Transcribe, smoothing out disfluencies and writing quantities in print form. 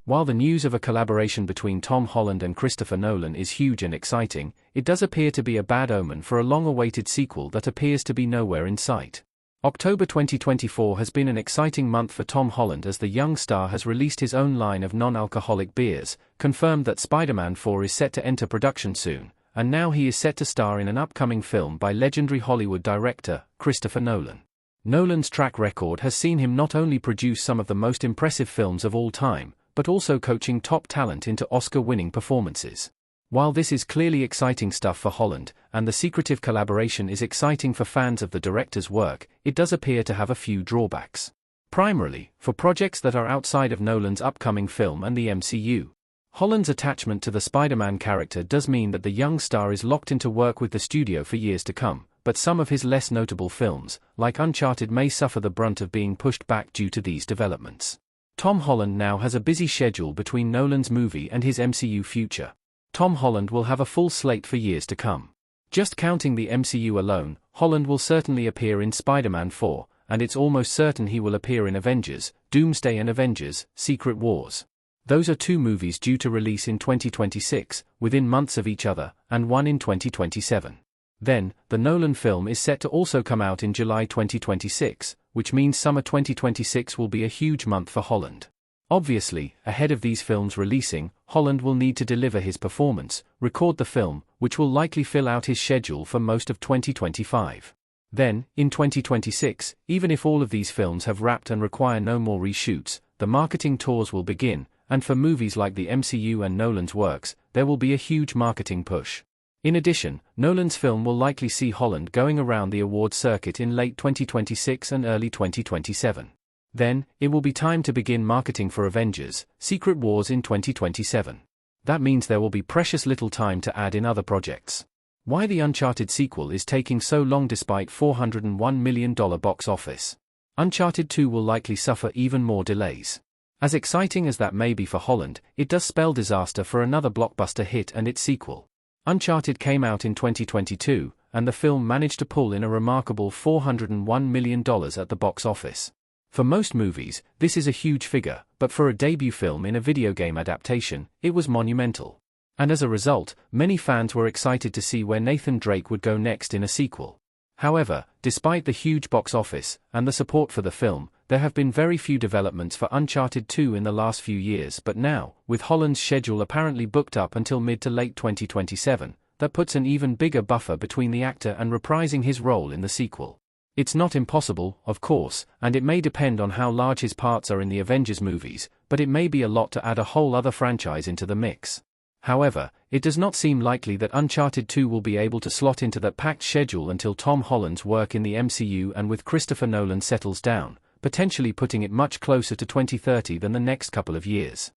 While the news of a collaboration between Tom Holland and Christopher Nolan is huge and exciting, it does appear to be a bad omen for a long-awaited sequel that appears to be nowhere in sight. October 2024 has been an exciting month for Tom Holland as the young star has released his own line of non-alcoholic beers, confirmed that Spider-Man 4 is set to enter production soon, and now he is set to star in an upcoming film by legendary Hollywood director, Christopher Nolan. Nolan's track record has seen him not only produce some of the most impressive films of all time, but also coaching top talent into Oscar-winning performances. While this is clearly exciting stuff for Holland, and the secretive collaboration is exciting for fans of the director's work, it does appear to have a few drawbacks. Primarily, for projects that are outside of Nolan's upcoming film and the MCU. Holland's attachment to the Spider-Man character does mean that the young star is locked into work with the studio for years to come, but some of his less notable films, like Uncharted, may suffer the brunt of being pushed back due to these developments. Tom Holland now has a busy schedule between Nolan's movie and his MCU future. Tom Holland will have a full slate for years to come. Just counting the MCU alone, Holland will certainly appear in Spider-Man 4, and it's almost certain he will appear in Avengers, Doomsday and Avengers, Secret Wars. Those are two movies due to release in 2026, within months of each other, and one in 2027. Then, the Nolan film is set to also come out in July 2026, which means summer 2026 will be a huge month for Holland. Obviously, ahead of these films releasing, Holland will need to deliver his performance, record the film, which will likely fill out his schedule for most of 2025. Then, in 2026, even if all of these films have wrapped and require no more reshoots, the marketing tours will begin, and for movies like the MCU and Nolan's works, there will be a huge marketing push. In addition, Nolan's film will likely see Holland going around the awards circuit in late 2026 and early 2027. Then, it will be time to begin marketing for Avengers, Secret Wars in 2027. That means there will be precious little time to add in other projects. Why the Uncharted sequel is taking so long despite $401 million box office? Uncharted 2 will likely suffer even more delays. As exciting as that may be for Holland, it does spell disaster for another blockbuster hit and its sequel. Uncharted came out in 2022, and the film managed to pull in a remarkable $401 million at the box office. For most movies, this is a huge figure, but for a debut film in a video game adaptation, it was monumental. And as a result, many fans were excited to see where Nathan Drake would go next in a sequel. However, despite the huge box office, and the support for the film, there have been very few developments for Uncharted 2 in the last few years, but now, with Holland's schedule apparently booked up until mid to late 2027, that puts an even bigger buffer between the actor and reprising his role in the sequel. It's not impossible, of course, and it may depend on how large his parts are in the Avengers movies, but it may be a lot to add a whole other franchise into the mix. However, it does not seem likely that Uncharted 2 will be able to slot into that packed schedule until Tom Holland's work in the MCU and with Christopher Nolan settles down, potentially putting it much closer to 2030 than the next couple of years.